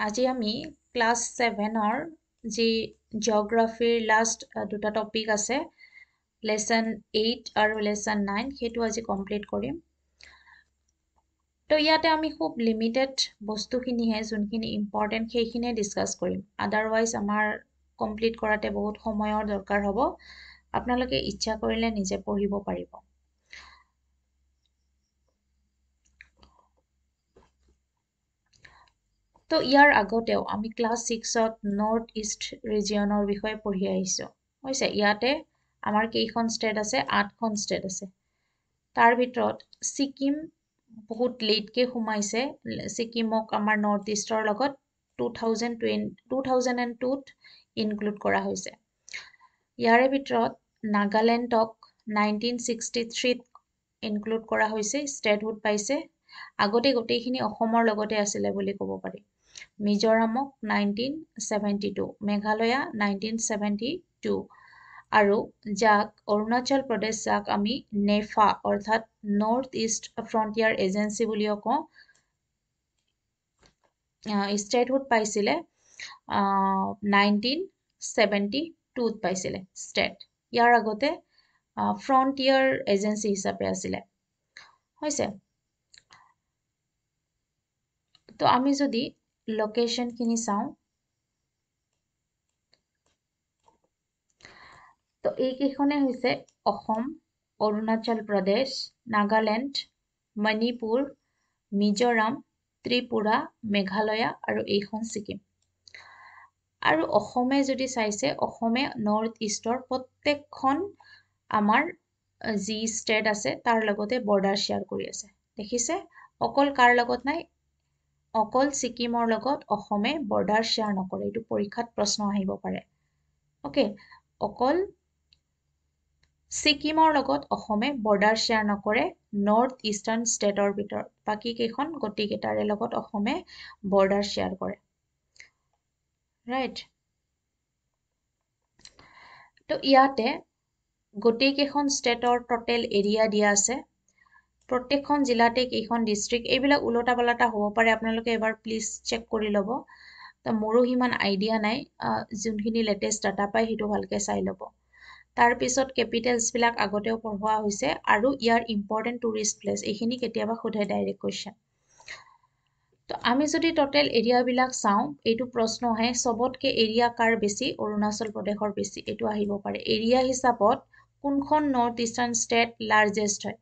আজি আমি ক্লাস 7 যি জিওগ্ৰাফিৰ লাষ্ট দুটা টপিক আছে লেসন 8 আৰু লেসন 9 সেইটো আজি কমপ্লিট কৰিম তো ইয়াতে আমি খুব লিমিটেড বস্তুখিনিহে যোনখিনি ইম্পৰ্টেন্ট সেইখিনিয়ে ডিসকাস কৰিম আদাৰৱাইজ আমাৰ কমপ্লিট কৰাতে বহুত সময়ৰ দৰকাৰ হ'ব আপোনালোকে ইচ্ছা কৰিলে নিজে পঢ়িব পাৰিব তো ইয়াৰ আগতেও আমি ক্লাস 6ত নৰ্থ ইষ্ট ৰিজিয়নৰ বিষয়ে পঢ়ি আহিছো হৈছে ইয়াতে আমাৰ কেইখন ষ্টেট আছে 8খন ষ্টেট আছে তাৰ ভিতৰত সিকিম বহুত লেটকে সোমাইছে সিকিমক আমাৰ নৰ্থ ইষ্টৰ লগত 2002ত ইনক্লুড কৰা হৈছে ইয়াৰে ভিতৰত নাগালেণ্ডক 1963ত ইনক্লুড কৰা হৈছে ষ্টেটহুড পাইছে আগতে গোটেইখিনি অসমৰ লগতে আছিলে বুলি ক'ব পাৰি মিজোৰামক 1972 মেঘালয়া 1972 আৰু যাক অৰুণাচল প্ৰদেশ যাক আমি নেফা অৰ্থাৎ নৰ্থ ইষ্ট ফ্ৰন্টিয়াৰ এজেন্সি বুলিও কওঁ ষ্টেটহুড পাইছিলে 1972ত পাইছিলে ষ্টেট ইয়াৰ আগতে ফ্ৰন্টিয়াৰ এজেন্সি হিচাপে আছিলে হৈছে তো আমি যদি লোকেশন খিনি চাওঁ তো এইকেইখনে হৈছে অসম অৰুণাচল প্ৰদেশ নাগালেণ্ড মণিপুৰ মিজোৰাম ত্ৰিপুৰা মেঘালয়া আৰু এইখন সিকিম আৰু অসমে যদি চাইছে অসমে নৰ্থ ইষ্টৰ প্ৰত্যেকখন আমাৰ যি ষ্টেট আছে তাৰ লগতে বৰ্ডাৰ শেয়াৰ কৰি আছে দেখিছে অকল কাৰ লগত নাই অকল সিকিমৰ লগত অসমে বৰ্ডাৰ শেয়াৰ নকৰে এইটো পৰীক্ষাত প্ৰশ্ন আহিব পাৰে ওকে অকল সিকিমৰ লগত অসমে বৰ্ডাৰ শেয়াৰ নকৰে নৰ্থ ইষ্টাৰ্ণ ষ্টেটৰ ভিতৰত বাকি কেইখন গটিকেটাৰে লগত অসমে বৰ্ডাৰ শেয়াৰ কৰে ৰাইট তো ইয়াতে গটিকেইখন ষ্টেটৰ টোটেল এৰিয়া দিয়া আছে প্ৰত্যেকখন জিলাতে কেইখন ডিস্ট্ৰিক্ট এইবিলাক উলটা পালটা হ'ব পাৰে আপোনালোকে এবাৰ প্লিজ চেক কৰি ল'ব তো মোৰো হিমান আইডিয়া নাই যোনখিনি লেটেষ্ট ডাটা পাই সেইটো ভালকে চাই ল'ব তাৰ পিছত ক্যাপিটেলস বিলাক আগতেও পঢ়োৱা হৈছে আৰু ইয়াৰ ইম্পৰ্টেন্ট টুৰিষ্ট প্লেস এইখিনি কেতিয়াবা সোধে ডাইৰেক্ট কোৱেশ্চন তো আমি যদি টোটেল এৰিয়া বিলাক চাওঁ এইটো প্ৰশ্ন আহে সবতকে এৰিয়া কাৰ বেছি অৰুণাচল প্ৰদেশৰ বেছি এইটো আহিব পাৰে এৰিয়া হিচাপত কোনখন নৰ্থ ইষ্টাৰ্ণ ষ্টেট লাৰ্জেষ্ট হয়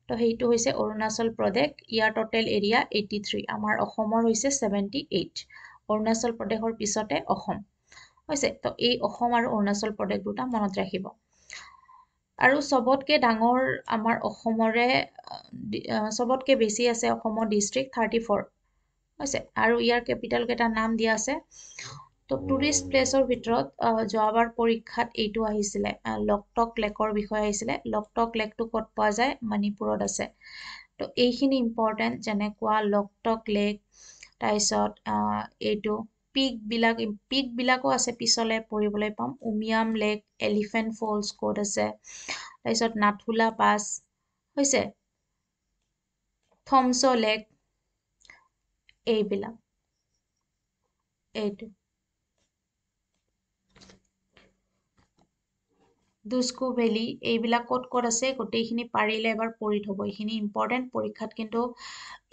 তো সেইটো হৈছে অৰুণাচল প্ৰদেশ ইয়াৰ টোটেল এৰিয়া 83 আমাৰ অসমৰ হৈছে 78 অৰুণাচল প্ৰদেশৰ পিছতে অসম হৈছে তো এই অসম আৰু অৰুণাচল প্ৰদেশ দুটা মনত ৰাখিব আৰু সবতকে ডাঙৰ আমাৰ অসমৰে সবতকে বেছি আছে অসমৰ ডিস্ট্ৰিক্ট 34 হৈছে আৰু ইয়াৰ ক্যাপিটাল কেটা নাম দিয়া আছে তো টুৰিষ্ট প্লেসৰ ভিতৰত যোৱাবাৰ পৰীক্ষাত এইটো আহিছিলে লকটক লেকৰ বিষয় আহিছিলে লকটক লেকটো কত পোৱা যায় মণিপুৰত আছে তো এইখিনি ইম্পৰ্টেন্ট যেনেকুৱা লকটক লেক তাৰপিছত এইটো পিক বিলাকো আছে পিছলে পঢ়িবলৈ পাম উমিয়াম লেক এলিফেন্ট ফলস কোড আছে তাৰপিছত নাথুলা পাস হৈছে থমছো লেক এইবিলাক এইটো দুস্কু ভেলি এইবিলাক কত আছে গোটেইখিনি পাৰিলে এবাৰ পঢ়ি থব এইখিনি ইম্পৰ্টেন্ট পৰীক্ষাত কিন্তু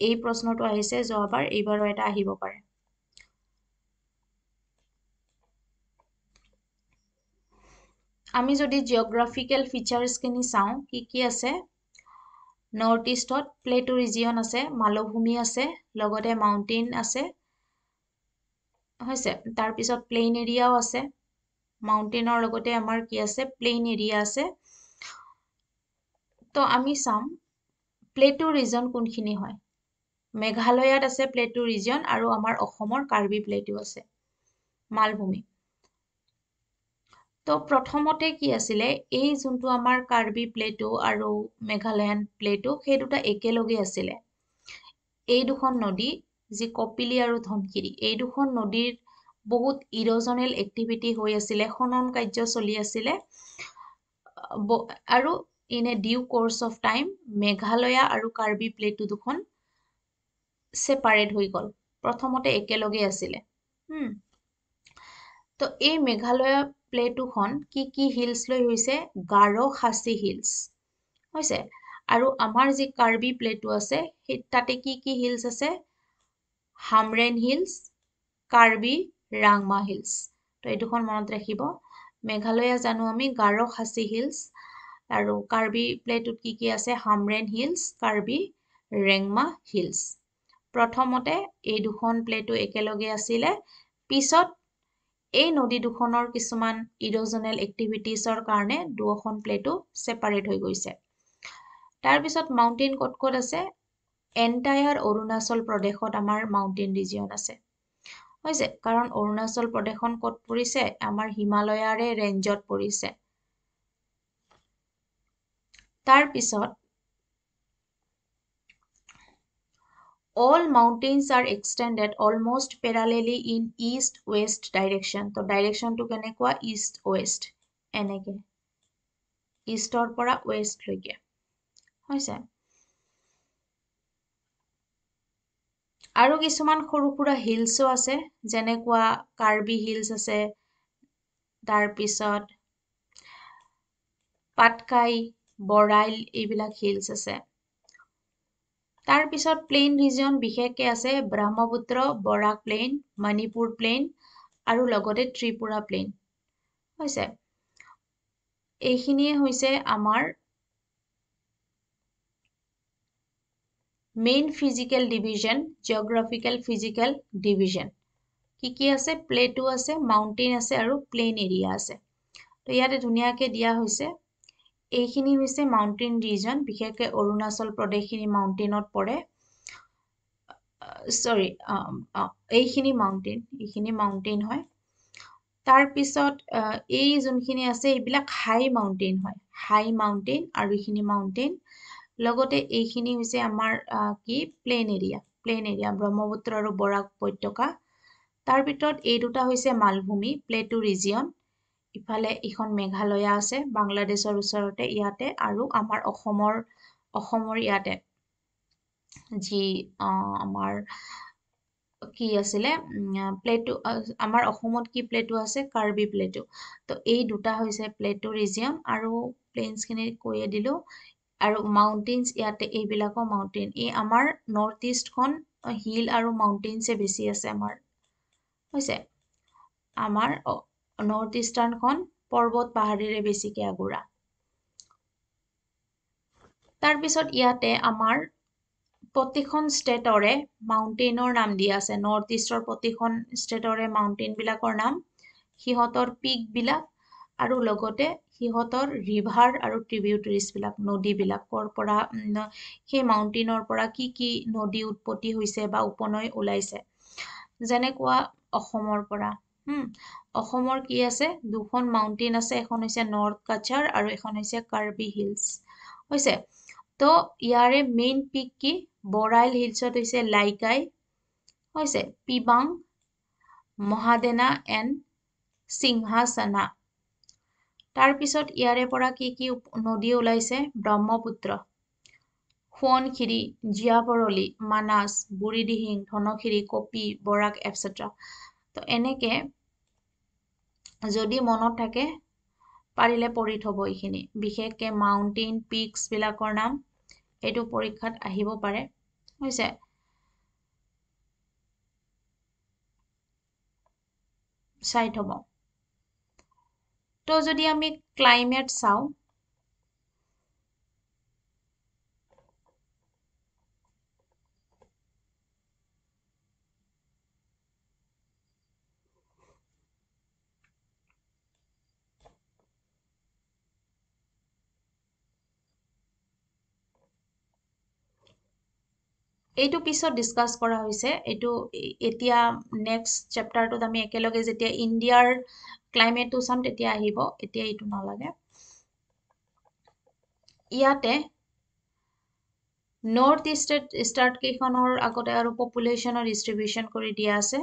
এই প্ৰশ্নটো আহিছে যোৱাবাৰ এইবাৰো এটা আহিব পাৰে আমি যদি জিওগ্ৰাফিক্যাল ফিচাৰ্স খিনি চাওঁ কি আছে নৰ্থ ইষ্টত প্লেটো ৰিজিয়ন আছে মালভূমি আছে লগতে মাউন্টেইন আছে হৈছে তাৰ পিছত প্লেইন এৰিয়াও আছে মাউন্টেইনৰ লগতে আমাৰ কি আছে প্লেইন এৰিয়া আছে তো আমি চাম প্লেটো ৰিজন কোনখিনি হয় মেঘালয়ত আছে প্লেটো ৰিজন আৰু আমাৰ অসমৰ কাৰ্বি প্লেটো আছে মালভূমি তো প্ৰথমতে কি আছিলে এই যোনটো আমাৰ কাৰ্বি প্লেটো আৰু মেঘালয়ান প্লেটো সেই দুটা একেলগে আছিলে এই দুখন নদী যি কপিলি আৰু ধনকিৰি এই দুখন নদীৰ বহুত ইৰোজনেল এক্টিভিটি হৈ আছিলে খনন কাৰ্য চলি আছিলে আৰু in a due course of time Meghalaya আৰু কাৰ্বি প্লেটো দুখন সেপাৰেট হৈ গল প্ৰথমতে একেলগে আছিলে তো এই মেঘালয় প্লেটুখন কি হিলছ লৈ হৈছে গাৰো খাচী হিলছ হৈছে আৰু আমাৰ যি কাৰ্বি প্লেটু আছে সেই তাতে কি হিলছ আছে হামৰেন হিলছ কাৰ্বি ৰাংমা হিলছ তো এই দুখন মনত ৰাখিব মেঘালয়া জানো আমি গাৰো খাচী হিলছ আৰু কাৰ্বি প্লেটুত কি আছে হামৰেন হিলছ কাৰ্বি ৰেংমা হিলছ প্ৰথমতে এই দুখন প্লেটু একেলগে আছিলে পিছত এই নদী দুখনৰ কিছুমান ইৰোজনেল এক্টিভিটিছৰ কাৰণে দুখন প্লেটু সেপাৰেট হৈ গৈছে তাৰ পিছত মাউন্টেইন ক'ত আছে এন্টায়াৰ অৰুণাচল প্ৰদেশত আমাৰ মাউন্টেইন ৰিজিয়ন আছে হৈছে কাৰণ অৰুণাচল প্ৰদেশখন ক'ত পৰিছে আমাৰ হিমালয়াৰে ৰেঞ্জত পৰিছে তাৰ পিছত all mountains are extended almost parallelly in east-west direction. So direction to kenekwa east-west. Eneke. Eastor pora west loike. Hoise. Aru kisuman khoru khura hills o ase. Jenekwa Karbi Hills ase. Dar pisot Patkai, Borail ebilak hills ase. তাৰ পিছত plain region বিশেষকে আছে Brahmaputra Barak plain Manipur plain আৰু লগতে Tripura plain হৈছে এইখিনিয়ে হৈছে আমাৰ main physical division geographical physical division কি আছে প্লেটু আছে মাউন্টেইন আছে আৰু প্লেইন এৰিয়া আছে তো ইয়াতে ধুনিয়াকে দিয়া হৈছে এইখিনি হৈছে মাউন্টেইন ৰিজন বিশেষকে অৰুণাচল প্ৰদেশখিনি মাউন্টেইনত পৰে সৰি এইখিনি মাউন্টেইন হয় তাৰ পিছত এই যোনখিনি আছে এইবিলাক হাই মাউন্টেইন হয় হাই মাউন্টেইন আৰু এইখিনি মাউন্টেইন লগতে এইখিনি হৈছে আমাৰ কি প্লেইন এৰিয়া ব্ৰহ্মপুত্ৰ আৰু বৰাক উপত্যকা তাৰ ভিতৰত এই দুটা হৈছে মালভূমি প্লেটু ৰিজিয়ন ইফালে ইখন মেঘালয়া আছে বাংলাদেশৰ ওচৰতে ইয়াতে আৰু আমাৰ অসমৰ ইয়াতে যি আমাৰ কি আছিলে প্লেটু আমাৰ অসমত কি প্লেটু আছে কাৰ্বি প্লেটু তো এই দুটা হৈছে প্লেটু ৰিজিয়ন আৰু প্লেইনছ খিনি কৈয়ে দিলো আৰু মাউন্টেইনছ ইয়াতে এইবিলাকৰ মাউন্টেইন এই আমাৰ নৰ্থ ইষ্টখন হিল আৰু মাউন্টেইনছে বেছি আছে আমাৰ হৈছে আমাৰ নৰ্থ ইষ্টাৰ্ণখন পৰ্বত পাহাৰেৰে বেছিকে আগুৰা তাৰ পিছত ইয়াতে আমাৰ প্ৰতিখন ষ্টেটৰে মাউন্টেইনৰ নাম দিয়া আছে নৰ্থ ইষ্টৰ প্ৰতিখন ষ্টেটৰে মাউন্টেইন বিলাকৰ নাম হিহতৰ পিক বিলাক আৰু লগতে হিহতৰ ৰিভাৰ আৰু ট্ৰিবিউটাৰিজ বিলাক নদী বিলাকৰ পৰা সেই মাউন্টেইনৰ পৰা কি নদী উৎপত্তি হৈছে বা উপনৈ ওলাইছে যেনেকুৱা অসমৰ পৰা অসমৰ কি আছে দুখন মাউন্টেইন আছে এখন হৈছে নৰ্থ কাছাৰ আৰু এখন হৈছে কাৰ্বি হিলছ হৈছে তো ইয়াৰে মেইন পিক কি বৰাইল হিলছত হৈছে লাইকাই হৈছে পিবাং মহাদেনা এণ্ড সিংহাসনা তাৰ পিছত ইয়াৰে পৰা কি নদী ওলাইছে ব্ৰহ্মপুত্ৰ সোৱণশিৰি জিয়াবৰলি মানাস বুঢ়ীদিহিং ধনশিৰি কপি বৰাক এটসেট্ৰা তো এনেকে যদি মনত থাকে পাৰিলে পঢ়ি থব এইখিনি বিশেষকে মাউন্টেইন পিকস বিলাকৰ নাম এইটো পৰীক্ষাত আহিব পাৰে হৈছে চাই থব তো যদি আমি ক্লাইমেট চাও এইটো পিছত ডিসকাস কৰা হৈছে এইটো এতিয়া নেক্সট চেপ্টাৰটোত আমি একেলগে যেতিয়া ইণ্ডিয়াৰ ক্লাইমেটটো চাম তেতিয়া আহিব এতিয়া এইটো নালাগে ইয়াতে নৰ্থ ইষ্টাৰ্ট কেইখনৰ আগতে আৰু পপুলেশ্যনৰ ডিস্ট্ৰিবিউশন কৰি দিয়া আছে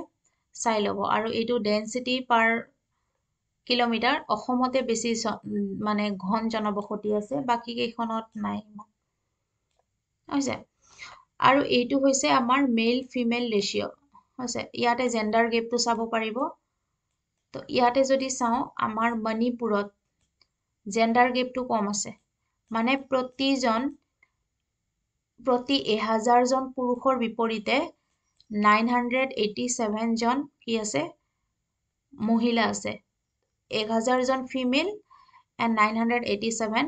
চাই ল'ব আৰু এইটো ডেন্সিটি পাৰ কিলোমিটাৰ অসমতে বেছি মানে ঘন জনবসতি আছে বাকি কেইখনত নাই হৈছে আৰু এইটো হৈছে আমাৰ মেল ফিমেল ৰেশিও হৈছে ইয়াতে জেন্ডাৰ গেপটো চাব পাৰিব তো ইয়াতে যদি চাও আমাৰ মণিপুৰত জেন্ডাৰ গেপটো কম আছে মানে প্ৰতি 1000 জন পুৰুষৰ বিপৰীতে 987 জন কি আছে মহিলা আছে 1000 জন ফিমেল and 987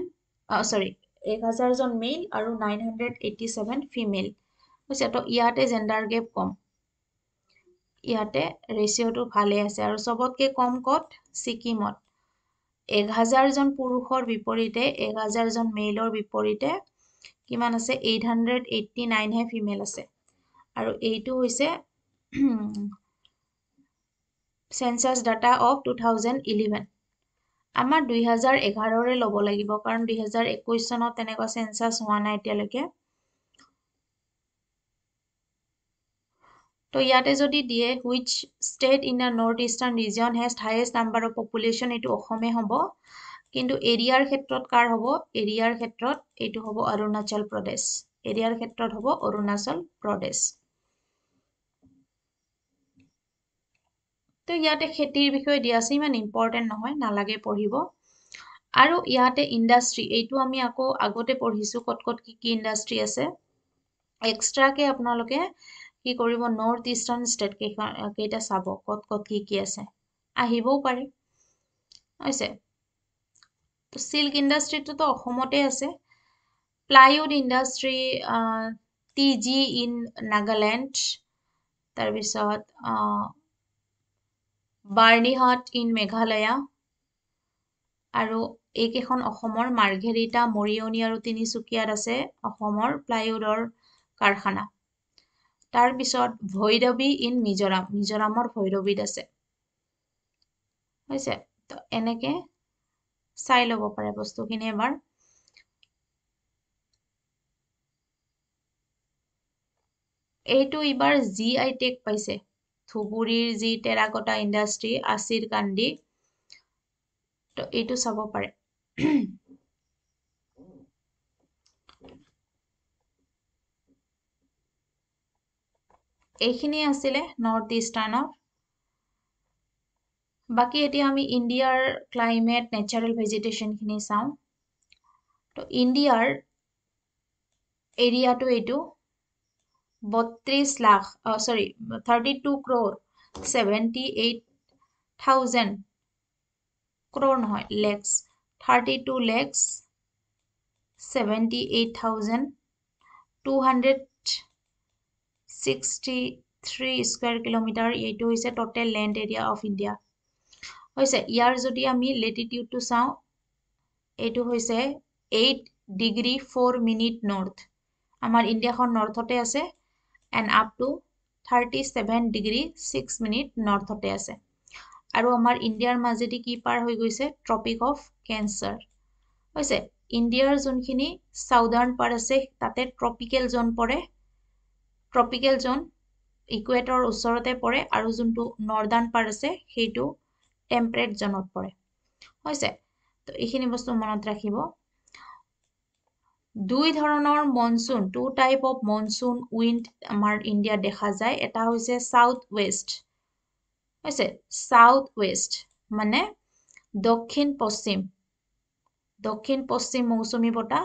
1000 জন মেল আৰু 987 ফিমেল হৈছে তো ইয়াতে জেন্ডাৰ গেপ কম ইয়াতে ৰেচিঅটো ভালে আছে আৰু সবতকে কম কত সিকিমত 1000 জন পুৰুষৰ বিপৰীতে 1000 জন মেলৰ বিপৰীতে কিমান আছে 889 হে ফিমেল আছে আৰু এইটো হৈছে সেন্সাস ডাটা অফ 2011 আমাৰ 2011 ৰে লব লাগিব কাৰণ 2021 চনত তেনেকুৱা সেন্সাস হোৱা নাই এতিয়ালৈকে তো ইয়াতে যদি দিয়ে which state in the northeastern region has highest number of population এটো অসমে হ'ব কিন্তু এৰিয়াৰ ক্ষেত্ৰত কাৰ হ'ব এৰিয়াৰ ক্ষেত্ৰত এটো হ'ব অৰুণাচল প্ৰদেশ এৰিয়াৰ ক্ষেত্ৰত হ'ব অৰুণাচল প্ৰদেশ তো ইয়াতে খেতিৰ বিষয়ে দিয়া আছে ইমান ইম্পৰ্টেন্ট নহয় নালাগে পঢ়িব আৰু ইয়াতে ইন্ডাষ্ট্ৰি এইটো আমি আকৌ আগতে পঢ়িছো কত কি ইন্ডাষ্ট্ৰি আছে এক্সট্ৰাকে আপোনালোকে কি কৰিব নৰ্থ ইষ্টাৰ্ণ ষ্টেট কেইটা চাব কত কি আছে আহিবও পাৰে হৈছে তো সিল্ক ইন্ডাষ্ট্ৰিটো তো অসমতে আছে প্লাইউড ইন্ডাষ্ট্ৰি টিজি ইন নাগালেণ্ড তাৰ পিছত বাৰ্নিহাট ইন মেঘালয়া আৰু এইকেইখন অসমৰ মাৰ্ঘেৰিটা মৰিয়নি আৰু তিনিচুকীয়াত আছে অসমৰ প্লাইউডৰ কাৰখানা তাৰ পিছত ভৈৰৱী ইন মিজোৰামৰ ভৈৰৱীত আছে হৈছে তো এনেকে চাই লব পাৰে বস্তুখিনি এবাৰ এইটো ইবাৰ জিআই টেগ পাইছে ধুবুৰীৰ যি টেৰাকটা ইন্ডাষ্ট্ৰি আসিৰ কান্দি তো এইটো চাব পাৰে এইখিনি আছিলে নৰ্থ ইষ্টাৰ্ণৰ বাকি এতিয়া আমি ইণ্ডিয়াৰ ক্লাইমেট নেচাৰেল ভেজিটেশ্যন খিনি চাওঁ তো ইণ্ডিয়াৰ এৰিয়াটো এইটো 32 crore 78,000 crore নহয় lakhs 32 lakhs 78,263 square kilometer এইটো হৈছে total land area of India হৈছে ইয়াৰ যদি আমি latitude টো চাওঁ এইটো হৈছে 8 degree 4 minute north আমাৰ ইণ্ডিয়াখন নৰ্থতে আছে and up to 37 degree 6 minute নৰ্থতে আছে আৰু আমাৰ ইণ্ডিয়াৰ মাজেদি কি পাৰ হৈ গৈছে ট্ৰপিক অফ ক্যান্সাৰ হৈছে ইণ্ডিয়াৰ যোনখিনি সাউদাৰ্ণ পাৰ আছে তাতে ট্ৰপিক্যাল জোন পৰে ট্ৰপিক্যাল জোন ইকুৱেটৰ ওচৰতে পৰে আৰু যোনটো নৰ্দাৰ্ণ পাৰ আছে সেইটো টেম্পাৰেট জোনত পৰে হৈছে তো এইখিনি বস্তু মনত ৰাখিব দুই ধৰণৰ monsoon two type of monsoon wind আমাৰ ইণ্ডিয়া দেখা যায় এটা হৈছে সাউথ ওয়েস্ট হৈছে সাউথ ওয়েস্ট মানে দক্ষিণ পশ্চিম মৌচুমী বতাহ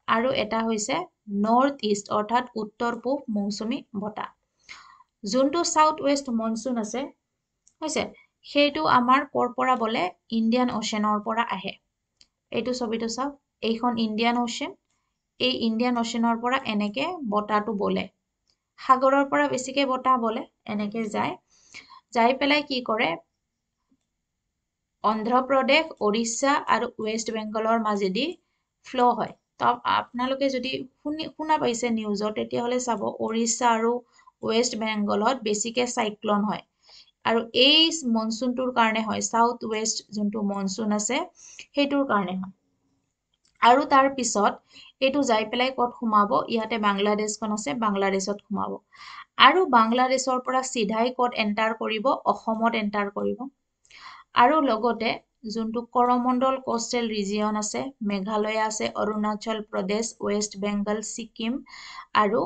আৰু এটা হৈছে নৰ্থ ইষ্ট অৰ্থাৎ উত্তৰ পূব মৌচুমী বতাহ যোনটো সাউথ ওয়েস্ট মনসুন আছে হৈছে সেইটো আমাৰ কৰ পৰা বলে ইণ্ডিয়ান ওশেনৰ পৰা আহে এইটো ছবিটো চাওক এইখন ইণ্ডিয়ান ওশেন এই ইণ্ডিয়ান ওশেনৰ পৰা এনেকে বতাহটো বলে সাগৰৰ পৰা বেছিকে বতাহ বলে এনেকে যাই পেলাই কি কৰে অন্ধ্ৰপ্ৰদেশ ওড়িশা আৰু ওয়েষ্ট বেংগলৰ মাজেদি ফ্লো হয় তো আপোনালোকে যদি শুনা পাইছে নিউজত তেতিয়াহলে চাব ওড়িশা আৰু ওয়েষ্ট বেংগলত বেছিকে সাইক্লোন হয় আৰু এই মনসুনটোৰ কাৰণে হয় সাউথ ওয়েস্ট যোনটো মনসুন আছে সেইটোৰ কাৰণে হয় আৰু তাৰ পিছত এটো যাই পেলাই কত সোমাব ইয়াতে বাংলাদেশখন আছে বাংলাদেশত সোমাব আৰু বাংলাদেশৰ পৰা সিধাই কত এন্টাৰ কৰিব অসমত এন্টাৰ কৰিব আৰু লগতে যোনটো কৰমণ্ডল কোষ্টেল ৰিজিয়ন আছে মেঘালয় আছে অৰুণাচল প্ৰদেশ ৱেষ্ট বেংগল ছিকিম আৰু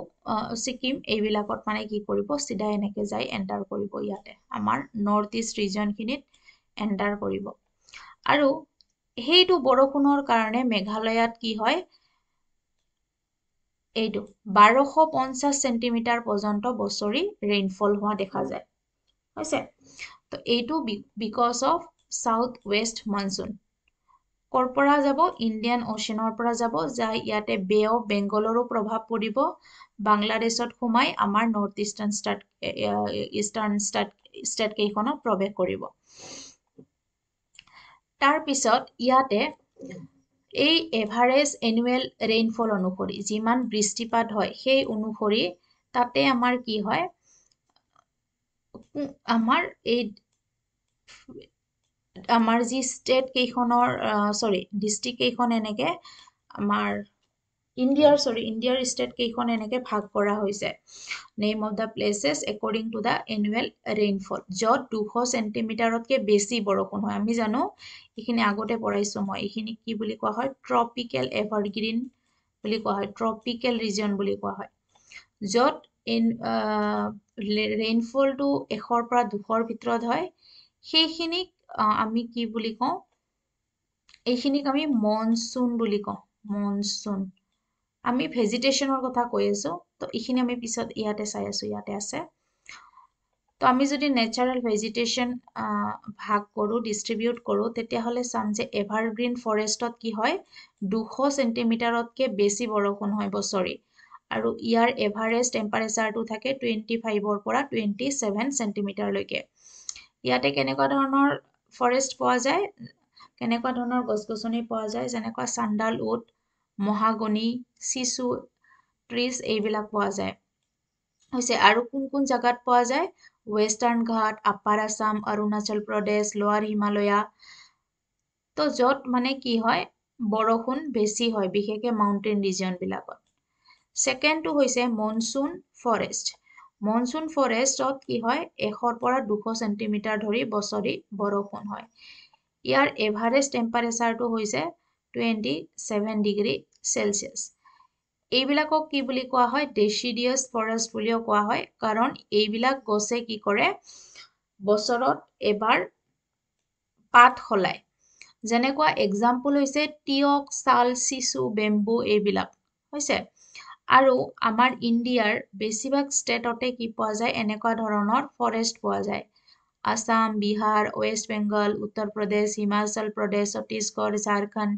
ছিকিম এইবিলাকত মানে কি কৰিব চিধা এনেকে যাই এণ্টাৰ কৰিব ইয়াতে আমাৰ নৰ্থ ইষ্ট ৰিজনখিনিত এণ্টাৰ কৰিব আৰু সেইটো বৰষুণৰ কাৰণে মেঘালয়ত কি হয় এইটো 1250 সেন্টিমিটাৰ পৰ্যন্ত বছৰি ৰেইনফল হোৱা দেখা যায় হৈছে তো এইটো because of south west monsoon কৰ পৰা যাব ইণ্ডিয়ান অ'চেনৰ পৰা যাব যাই ইয়াতে বে অফ বেংগলৰো প্ৰভাৱ পৰিব বাংলাদেশত সোমাই আমাৰ নৰ্থ ইষ্টাৰ্ণ ষ্টেট কেইখনত প্ৰৱেশ কৰিব তাৰ পিছত ইয়াতে এই এভাৰেজ এনুৱেল ৰেইনফল অনুসৰি যিমান বৃষ্টিপাত হয় সেই অনুসৰি তাতে আমাৰ কি হয় আমাৰ যি ষ্টেট কেইখনৰ ডিষ্ট্ৰিক্ট কেইখন এনেকে আমাৰ ইণ্ডিয়াৰ ষ্টেট কেইখন এনেকে ভাগ কৰা হৈছে name of the places according to the annual rainfall য'ত 200 সেন্টিমিটাৰতকৈ বেছি বৰষুণ হয় আমি জানো এইখিনি আগতে পঢ়াইছো মই এইখিনি কি বুলি কোৱা হয় ট্ৰপিকেল এভাৰগ্ৰীণ বুলি কোৱা হয় ট্ৰপিকেল ৰিজন বুলি কোৱা হয় য'ত ৰেইনফলটো 100 পৰা 200 ভিতৰত হয় সেইখিনিক আমি কি বুলি কওঁ এইখিনিক আমি মনসুন বুলি কওঁ মনসুন আমি ভেজিটেশ্যনৰ কথা কৈ আছো তো এইখিনি আমি পিছত ইয়াতে চাই আছো ইয়াতে আছে তো আমি যদি নেচাৰেল ভেজিটেশ্যন ভাগ কৰোঁ ডিষ্ট্ৰিবিউট কৰোঁ তেতিয়াহ'লে চাম যে এভাৰগ্ৰীণ ফৰেষ্টত কি হয় 200 সেন্টিমিটাৰতকৈ বেছি বৰষুণ হয় বছৰি আৰু ইয়াৰ এভাৰেজ টেম্পাৰেচাৰটো থাকে 25ৰ পৰা 27 সেন্টিমিটাৰলৈকে ইয়াতে কেনেকুৱা ধৰণৰ ফৰেষ্ট পোৱা যায় কেনেকুৱা ধৰণৰ গছ-গছনি পোৱা যায় যেনেকুৱা চান্ডাল উড মহাগনি চিচু ট্ৰিজ এইবিলাক পোৱা যায় হৈছে আৰু কোন জাগাত পোৱা যায় ৱেষ্টাৰ্ণ ঘাট আপাৰ আছাম অৰুণাচল প্ৰদেশ লোৱাৰ হিমালয়া তো য'ত মানে কি হয় বৰষুণ বেছি হয় বিশেষকৈ মাউণ্টেইন ৰিজনবিলাকত ছেকেণ্ডটো হৈছে মনসুন ফৰেষ্টত কি হয় 100 পৰা 200 সেন্টিমিটাৰ ধৰি বছৰি বৰষুণ হয় ইয়াৰ এভাৰেজ টেম্পাৰেচাৰটো হৈছে 27 ডিগ্ৰী চেলচিয়াছ এইবিলাকক কি বুলি কোৱা হয় ডেচিডিয়াছ ফৰেষ্ট বুলিও কোৱা হয় কাৰণ এইবিলাক গছে কি কৰে বছৰত এবাৰ পাত সলায় যেনেকুৱা এক্সাম্পল হৈছে টিয়ক শাল চিচু বেম্বু এইবিলাক হৈছে আৰু আমাৰ ইণ্ডিয়াৰ বেছিভাগ ষ্টেটতে কি পোৱা যায় এনেকুৱা ধৰণৰ ফৰেষ্ট পোৱা যায় আসাম বিহাৰ ৱেষ্ট বেংগল উত্তৰ প্ৰদেশ হিমাচল প্ৰদেশ ছত্তীশগড় ঝাৰখণ্ড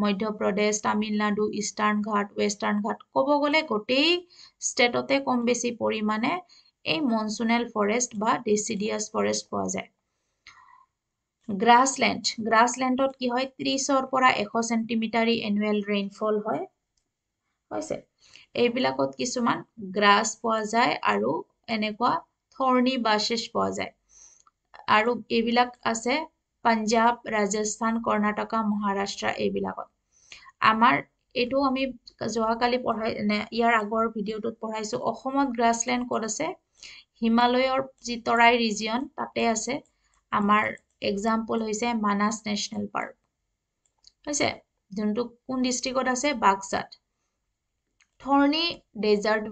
মধ্যপ্ৰদেশ তামিলনাডু ইষ্টাৰ্ণ ঘাট ৱেষ্টাৰ্ণ ঘাট ক'ব গ'লে গোটেই ষ্টেটতে কম বেছি পৰিমাণে এই মনচুনেল ফৰেষ্ট বা ডেচিডিয়াছ ফৰেষ্ট পোৱা যায় গ্ৰাছলেণ্ডত কি হয় 30ৰ পৰা 100 সেন্টিমিটাৰ এনুৱেল ৰেইনফল হয় হৈছে এইবিলাকত কিছুমান গ্ৰাছ পোৱা যায় আৰু এনেকুৱা থৰ্নি বাশেছ পোৱা যায় আৰু এইবিলাক আছে পাঞ্জাব ৰাজস্থান কৰ্ণাটকা মহাৰাষ্ট্ৰ এইবিলাকত আমাৰ এইটো আমি যোৱাকালি ইয়াৰ আগৰ ভিডিঅ'টোত পঢ়াইছো অসমত গ্ৰাছলেণ্ড ক'ত আছে হিমালয়ৰ যি তৰাই ৰিজিয়ন তাতে আছে আমাৰ এক্সাম্পল হৈছে মানাস নেশ্যনেল পাৰ্ক হৈছে যোনটো কোন ডিষ্ট্ৰিক্টত আছে বাক্সাত থৰ্নি ডেজাৰ্ট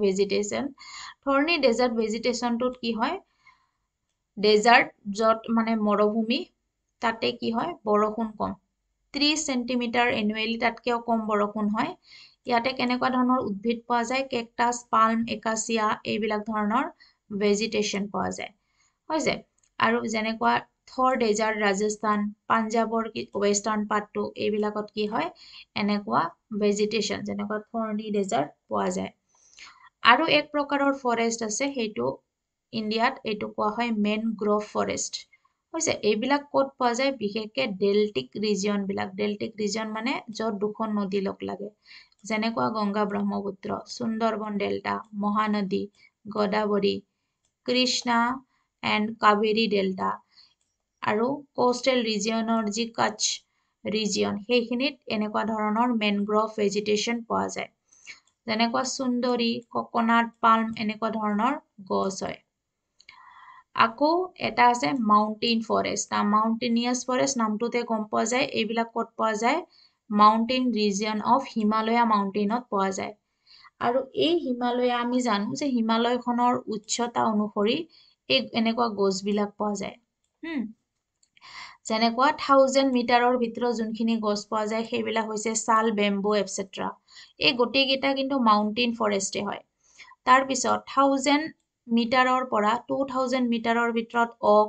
ভেজিটেশ্যনটোত কি হয় ডেজাৰ্ট য'ত মানে মৰুভূমি তাতে কি হয় বৰষুণ কম 30 সেন্টিমিটাৰ এনুৱেলি তাতকেও কম বৰষুণ হয় ইয়াতে কেনেকুৱা ধৰণৰ উদ্ভিদ পোৱা যায় কেকটাছ পাল্ম একাচিয়া এইবিলাক ধৰণৰ ভেজিটেশ্যন পোৱা যায় হৈছে আৰু যেনেকুৱা থৰ ডেজাৰ্ট ৰাজস্থান পাঞ্জাবৰ ৱেষ্টাৰ্ণ পাৰ্টটো এইবিলাকত কি হয় এনেকুৱা ভেজিটেশ্যন যেনেকুৱা থৰ্নি ডেজাৰ্ট পোৱা যায় আৰু এক প্ৰকাৰৰ ফৰেষ্ট আছে সেইটো ইণ্ডিয়াত এইটো কোৱা হয় মেনগ্ৰোভ ফৰেষ্ট হৈছে এইবিলাক ক'ত পোৱা যায় বিশেষকৈ ডেল্টিক ৰিজন মানে য'ত দুখন নদী লগ লাগে যেনেকুৱা Ganga Brahmaputra Sundarban delta Mahanadi Godavari Krishna and Kaveri delta আৰু কোষ্টেল ৰিজিয়নৰ যি কাচ্ছ ৰিজিয়ন সেইখিনিত এনেকুৱা ধৰণৰ মেনগ্ৰোভ ভেজিটেশ্যন পোৱা যায় যেনেকুৱা সুন্দৰী ককনাট পাল্ম এনেকুৱা ধৰণৰ গছ হয় আকৌ এটা আছে মাউণ্টেইন ফৰেষ্ট মাউণ্টেনিয়াছ ফৰেষ্ট নামটোতে গম পোৱা যায় এইবিলাক ক'ত পোৱা যায় মাউণ্টেইন ৰিজন অফ হিমালয়া মাউণ্টেইনত পোৱা যায় আৰু এই হিমালয়া আমি জানো যে হিমালয়খনৰ উচ্চতা অনুসৰি এই এনেকুৱা গছবিলাক পোৱা যায় যেনেকুৱা 1000 মিটাৰৰ ভিতৰত যোনখিনি গছ পোৱা যায় সেইবিলাক হৈছে শাল বেম্বো এটসেট্ৰা এই গোটেইকেইটা কিন্তু মাউণ্টেইন ফৰেষ্টে হয় তাৰ পিছত 1000 মিটাৰৰ পৰা 2000 মিটাৰৰ ভিতৰত ওক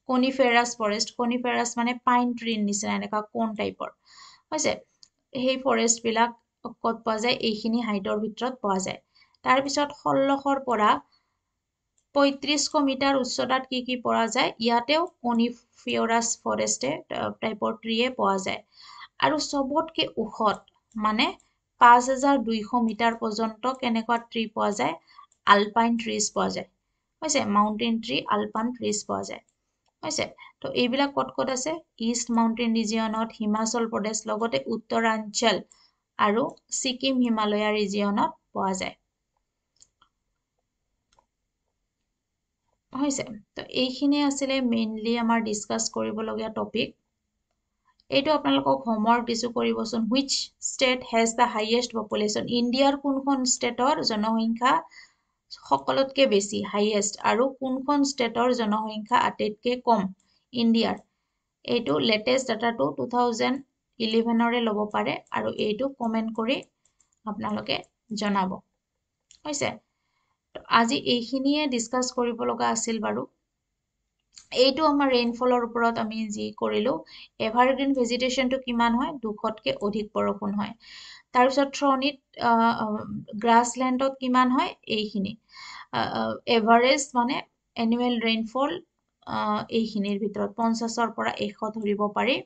কনিফেৰাছ ফৰেষ্ট কনিফেৰাছ মানে পাইন ট্ৰিৰ নিচিনা এনেকুৱা কোন টাইপৰ হৈছে সেই ফৰেষ্টবিলাক ক'ত পোৱা যায় এইখিনি হাইটৰ ভিতৰত পোৱা যায় তাৰ পিছত 1600ৰ পৰা 3500 মিটাৰ উচ্চতাত কি পোৱা যায় ইয়াতেও কনিফেৰাছ ফৰেষ্টে টাইপৰ ট্ৰিয়ে পোৱা যায় আৰু সবতকে উখত মানে 5200 মিটাৰ পৰ্যন্ত কেনেকুৱা ট্ৰি পোৱা যায় আলপাইন ট্ৰিজ পোৱা যায় হৈছে মাউণ্টেইন ট্ৰি আলপাইন ট্ৰিজ পোৱা যায় হৈছে তো এইবিলাক ক'ত আছে ইষ্ট মাউণ্টেইন ৰিজিয়নত হিমাচল প্ৰদেশ লগতে উত্তৰাঞ্চল আৰু ছিকিম হিমালয়া ৰিজিয়নত পোৱা যায় হৈছে তো এইখিনি আছিলে মেইনলি আমাৰ ডিসকাস কৰিবলগীয়া টপিক এইটো আপোনালোকক হোমৱৰ্ক দিছো কৰিবচোন which state has the highest population ইণ্ডিয়াৰ কোনখন ষ্টেটৰ জনসংখ্যা সকলোতকৈ বেছি হাইয়েষ্ট আৰু কোনখন ষ্টেটৰ জনসংখ্যা আটাইতকৈ কম ইণ্ডিয়াৰ এইটো লেটেষ্ট ডাটাটো 2011ৰে ল'ব পাৰে আৰু এইটো কমেন্ট কৰি আপোনালোকে জনাব হৈছে আজি এইখিনিয়ে ডিসকাস কৰিব লগা আছিল বাৰু এইটো আমাৰ ৰেইনফলৰ ওপৰত আমি যি কৰিলো এভাৰগ্ৰীন ভেজিটেশনটো কিমান হয় 200তকৈ অধিক বৰষুণ হয় তাৰ পিছত থ্ৰনিত গ্ৰাছল্যান্ডত কিমান হয় এইখিনি এভাৰেজ মানে এনুৱেল ৰেইনফল এইখিনিৰ ভিতৰত 50ৰ পৰা 100 ধৰিব পাৰি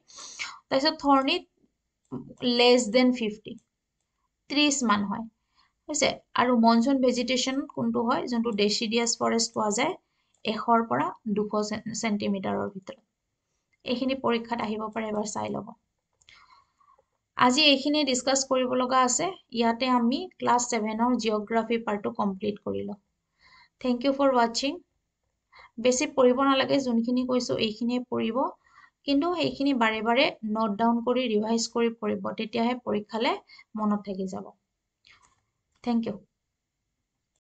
তাৰপিছত থৰ্নিত লেছ দেন 50 30 মান হয় হৈছে আৰু মনসুন ভেজিটেশন কোনটো হয় যোনটো ডেচিডিয়াছ ফৰেষ্ট পোৱা যায় 100ৰ পৰা 200 সেন্টিমিটাৰৰ ভিতৰত এইখিনি পৰীক্ষাত আহিব পাৰে এবাৰ চাই ল'ব আজি এইখিনি ডিসকাস কৰিব লগা আছে ইয়াতে আমি ক্লাস 7ৰ জিওগ্ৰাফি পাৰ্টটো কমপ্লিট কৰিলো থ্যাংক ইউ ফৰ ওয়াচিং বেছি পঢ়িব নালাগে যোনখিনি কৈছো এইখিনিয়ে পঢ়িব কিন্তু এইখিনি বাৰে বাৰে নোট ডাউন কৰি ৰিভাইজ কৰি পঢ়িব তেতিয়াহে পৰীক্ষালে মনত থাকি যাব থ্যাংক ইউ